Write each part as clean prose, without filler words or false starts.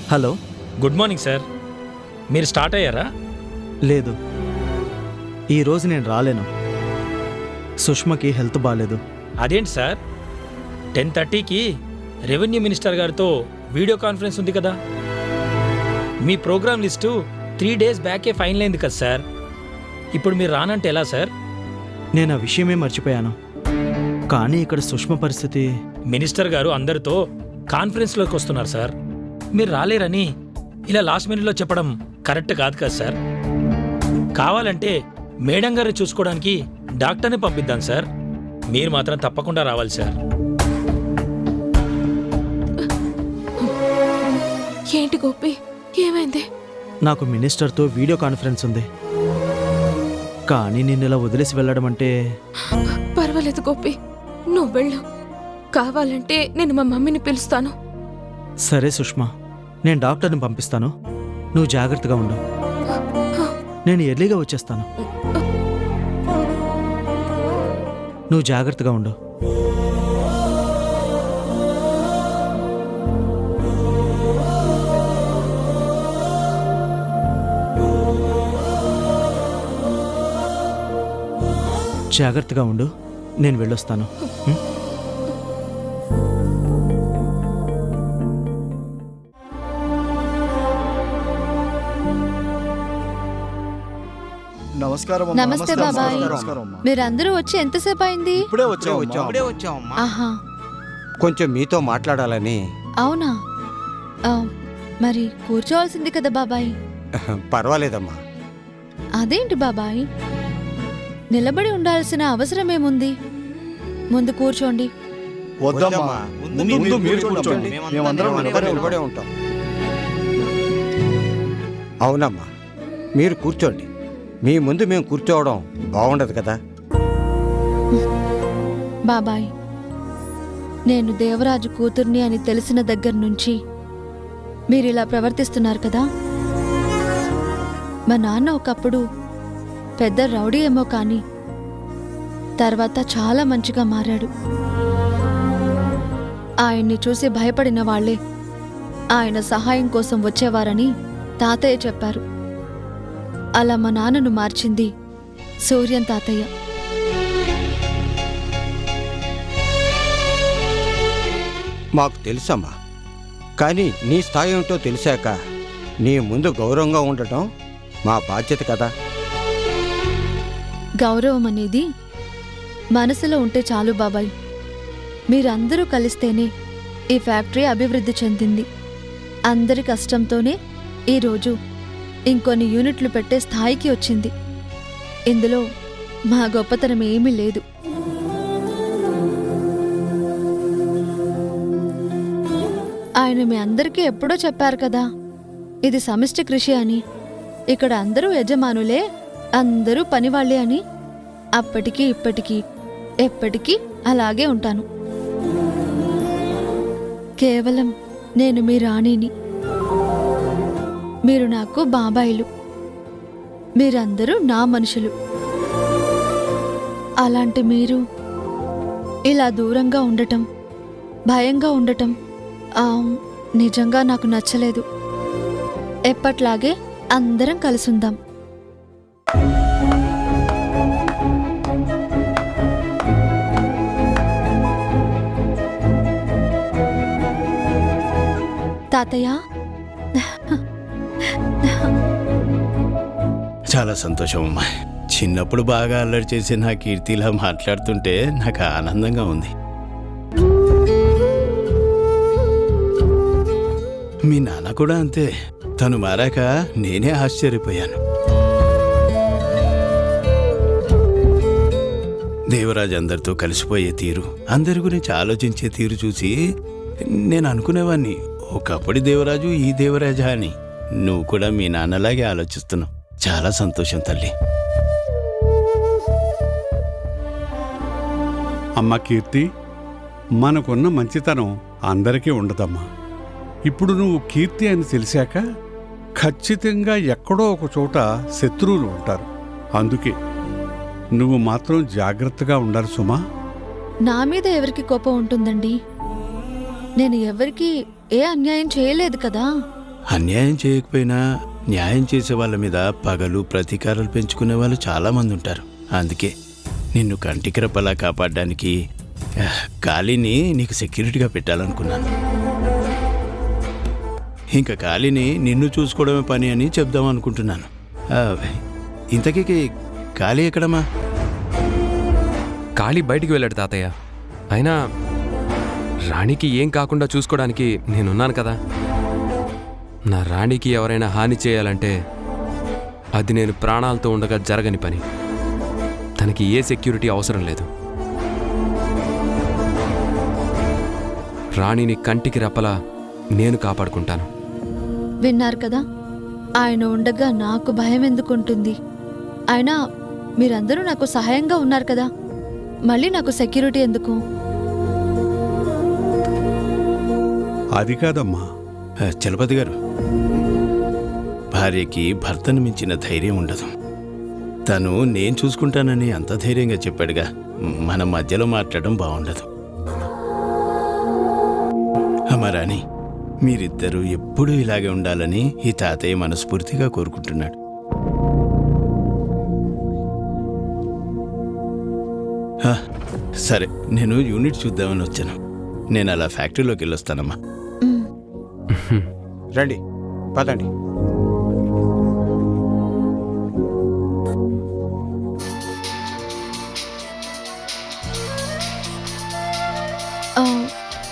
Hello. Good morning sir. మీరు start అయ్యారా? లేదు, ఈరోజు నేను రాలేను. సుష్మకి హెల్త్ బాగాలేదు. అదేంటి సార్, 10:30కి రెవెన్యూ మినిస్టర్ గారితో వీడియో కాన్ఫరెన్స్ ఉంది కదా. మీ ప్రోగ్రామ్ లిస్టు 3 days బ్యాకే ఫైనల్ అయింది కదా సార్. ఇప్పుడు మీరు రానంటే ఎలా సార్? నేను ఆ విషయమే మర్చిపోయాను. కానీ ఇక్కడ సుష్మ పరిస్థితి. మినిస్టర్ గారు అందరితో కాన్ఫరెన్స్లోకి వస్తున్నారు సార్. మీరు రాలేరని ఇలా లాస్ట్ మినిట్లో చెప్పడం కరెక్ట్ కాదు కదా సార్. కావాలంటే మేడం గారిని చూసుకోవడానికి డాక్టర్ని పంపిద్దాం సార్. మీరు మాత్రం తప్పకుండా రావాలి సార్. ఏంటి గోపి, ఏమైంది? నాకు మినిస్టర్తో వీడియో కాన్ఫరెన్స్ ఉంది. కానీ నిన్ను ఇలా వదిలేసి వెళ్ళడం అంటే. పర్వాలేదు గోపి, నువ్వు వెళ్ళు. కావాలంటే నేను మా మమ్మీని పిలుస్తాను. సరే సుష్మా, నేను డాక్టర్ని పంపిస్తాను. నువ్వు జాగ్రత్తగా ఉండు. నేను ఎర్లీగా వచ్చేస్తాను. నువ్వు జాగ్రత్తగా ఉండు. జాగ్రత్తగా ఉండు, నేను వెళ్ళొస్తాను. నమస్తే బాబాయ్. మీరందరూ వచ్చి ఎంతసేపు అయింది? ఇప్పుడే వచ్చాం. ఆహా, కొంచెం మీతో మాట్లాడాలని. అవునా? మరి కూర్చోవాల్సింది కదా బాబాయ్. పర్వాలేదమ్మా. అదేంటి బాబాయ్, నిలబడి ఉండాల్సిన అవసరం ఏముంది? ముందు కూర్చోండి. వద్దమ్మా, ముందు మీరు కూర్చోండి. మేమందరం నిలబడే ఉంటాం. అవునమ్మా, మీరు కూర్చోండి. మీ ముందు మేము కూర్చోవడం బాగుండదు కదా. బాబాయ్, నేను దేవరాజు కూతుర్ని అని తెలిసిన దగ్గర నుంచి మీరిలా ప్రవర్తిస్తున్నారు కదా. మా నాన్న ఒకప్పుడు పెద్ద రౌడీ ఏమో కానీ తర్వాత చాలా మంచిగా మారాడు. ఆయన్ని చూసి భయపడిన వాళ్లే ఆయన సహాయం కోసం వచ్చేవారని తాతయ్య చెప్పారు. అలా మా నాన్నను మార్చింది సూర్యం తాతయ్య. మాకు తెలుసమ్మా, కానీ నీ స్థాయి ఏమిటో తెలిసాక నీ ముందు గౌరవంగా ఉండటం మా బాధ్యత కదా. గౌరవం అనేది మనసులో ఉంటే చాలు బాబాయ్. మీరందరూ కలిస్తేనే ఈ ఫ్యాక్టరీ అభివృద్ధి చెందింది. అందరి కష్టంతోనే ఈరోజు ఇంకొన్ని యూనిట్లు పెట్టే స్థాయికి వచ్చింది. ఇందులో మా గొప్పతనం ఏమీ లేదు. ఆయన మీ అందరికీ ఎప్పుడో చెప్పారు కదా, ఇది సమిష్టి కృషి అని. ఇక్కడ అందరూ యజమానులే, అందరూ పనివాళ్లే అని. అప్పటికీ ఇప్పటికీ ఎప్పటికీ అలాగే ఉంటాను. కేవలం నేను మీ రాణిని, మీరు నాకు బాబాయిలు. మీరందరూ నా మనుషులు. అలాంటి మీరు ఇలా దూరంగా ఉండటం, భయంగా ఉండటం నిజంగా నాకు నచ్చలేదు. ఎప్పట్లాగే అందరం కలిసుందాం. తాతయ్య, చాలా సంతోషం అమ్మా. చిన్నప్పుడు బాగా అల్లరి చేసి నా కీర్తిలా మాట్లాడుతుంటే నాకు ఆనందంగా ఉంది. మీ నాన్న కూడా అంతే. తను మారాక నేనే ఆశ్చర్యపోయాను. దేవరాజు అందరితో కలిసిపోయే తీరు, అందరి గురించి ఆలోచించే తీరు చూసి నేను అనుకునేవాణ్ణి, ఒకప్పుడు దేవరాజు ఈ దేవరాజా అని. నువ్వు కూడా మీ నాన్నలాగే ఆలోచిస్తున్నావు. చాలా సంతోషం తల్లి. అమ్మ కీర్తి, మనకున్న మంచితనం అందరికీ ఉండదమ్మా. ఇప్పుడు నువ్వు కీర్తి అని తెలిసాక ఖచ్చితంగా ఎక్కడో ఒక చోట శత్రువులు ఉంటారు. అందుకే నువ్వు మాత్రం జాగ్రత్తగా ఉండాలి సుమా. నా మీద ఎవరికి కోపం ఉంటుందండి? నేను ఎవరికి ఏ అన్యాయం చేయలేదు కదా. అన్యాయం చేయకపోయినా న్యాయం చేసే వాళ్ళ మీద పగలు ప్రతీకారాలు పెంచుకునే వాళ్ళు చాలామంది ఉంటారు. అందుకే నిన్ను కంటికి రెప్పలా కాపాడడానికి కాళీని నీకు సెక్యూరిటీగా పెట్టాలనుకున్నాను. ఇంకా కాళీని నిన్ను చూసుకోవడమే పని అని చెప్దాం అనుకుంటున్నాను. ఇంతకీ కాళీ ఎక్కడమ్మా? కాళీ బయటికి వెళ్ళాడు తాతయ్య. అయినా రాణికి ఏం కాకుండా చూసుకోవడానికి నేనున్నాను కదా. నా రాణికి ఎవరైనా హాని చేయాలంటే అది నేను ప్రాణాలతో ఉండగా జరగని పని. తనకి ఏ సెక్యూరిటీ అవసరం లేదు. రాణిని కంటికి రెప్పలా నేను కాపాడుకుంటాను. విన్నారు కదా, ఆయన ఉండగా నాకు భయం ఎందుకుంటుంది? అయినా మీరందరూ నాకు సహాయంగా ఉన్నారు కదా, మళ్ళీ నాకు సెక్యూరిటీ ఎందుకు? అది కాదమ్మా. చలపతి గారు, భార్యకి భర్తను మించిన ధైర్యం ఉండదు. తను నేను చూసుకుంటానని అంత ధైర్యంగా చెప్పాడుగా, మన మధ్యలో మాట్లాడడం బాగుండదు. అమరాని, మీరిద్దరూ ఎప్పుడూ ఇలాగే ఉండాలని ఈ తాతయ్య మనస్ఫూర్తిగా కోరుకుంటున్నాడు. సరే, నేను యూనిట్ చూద్దామని వచ్చాను. నేను అలా ఫ్యాక్టరీలోకి వెళ్ళొస్తానమ్మా. రండి, పదండి.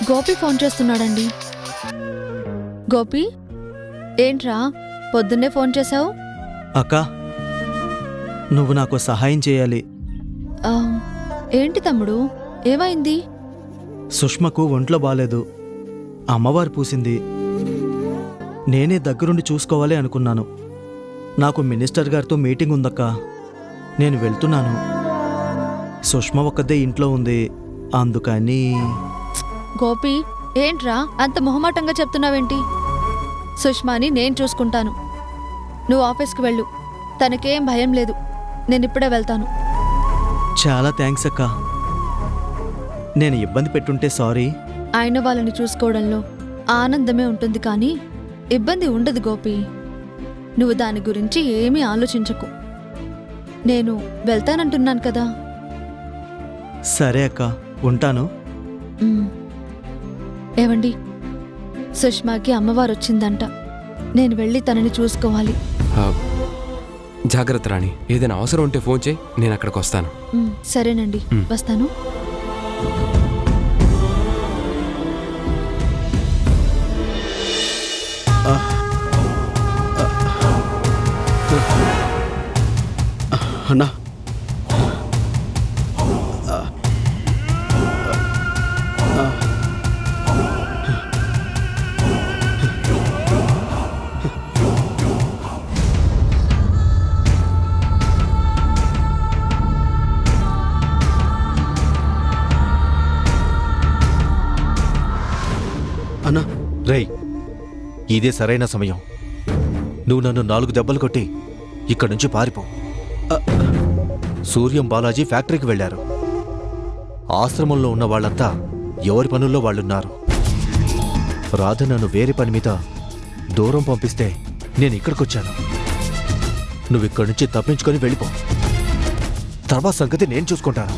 గోపి ఫోన్ చేస్తున్నాడండి. గోపి, ఏంట్రా పొద్దున్నే ఫోన్ చేశావు? అక్క, నువ్వు నాకు సహాయం చేయాలి. ఏంటి తమ్ముడు, ఏమైంది? సుష్మకు ఒంట్లో బాలేదు. అమ్మవారు పూసింది. నేనే దగ్గరుండి చూసుకోవాలి అనుకున్నాను. నాకు మినిస్టర్ గారితో మీటింగ్ ఉందక్క. నేను వెళ్తున్నాను. సుష్మ ఒక్కదే ఇంట్లో ఉంది. అందుకని. గోపి, ఏంట్రా అంత మొహమాటంగా చెప్తున్నావేంటి? సుష్మాని నేను చూసుకుంటాను. నువ్వు ఆఫీస్కి వెళ్ళు. తనకేం భయం లేదు. నేనిప్పుడే వెళ్తాను. చాలా థ్యాంక్స్ అక్క. నేను ఇబ్బంది పెట్టుంటే సారీ. ఆయన వాళ్ళని చూసుకోవడంలో ఆనందమే ఉంటుంది, కానీ ఇబ్బంది ఉండదు గోపి. నువ్వు దాని గురించి ఏమీ ఆలోచించకు. నేను వెళ్తానంటున్నాను కదా. సరే అక్క, ఉంటాను. ఏవండి, సుష్మాకి అమ్మవారు వచ్చిందంట. నేను వెళ్ళి తనని చూసుకోవాలి. జాగ్రత్త రాణి, ఏదైనా అవసరం ఉంటే ఫోన్ చేయి, నేను అక్కడికి వస్తాను. సరేనండి, వస్తాను. అన్నా, అన్నా, రేయ్, ఇదే సరైన సమయం. నువ్వు నన్ను 4 దెబ్బలు కొట్టి ఇక్కడి నుంచి పారిపో. సూర్యం బాలాజీ ఫ్యాక్టరీకి వెళ్లారు. ఆశ్రమంలో ఉన్న వాళ్ళంతా ఎవరి పనుల్లో వాళ్ళున్నారు. రాధ నన్ను వేరే పని మీద దూరం పంపిస్తే నేను ఇక్కడికొచ్చాను. నువ్వు ఇక్కడి నుంచి తప్పించుకొని వెళ్ళిపో. తర్వాత సంగతి నేను చూసుకుంటాను.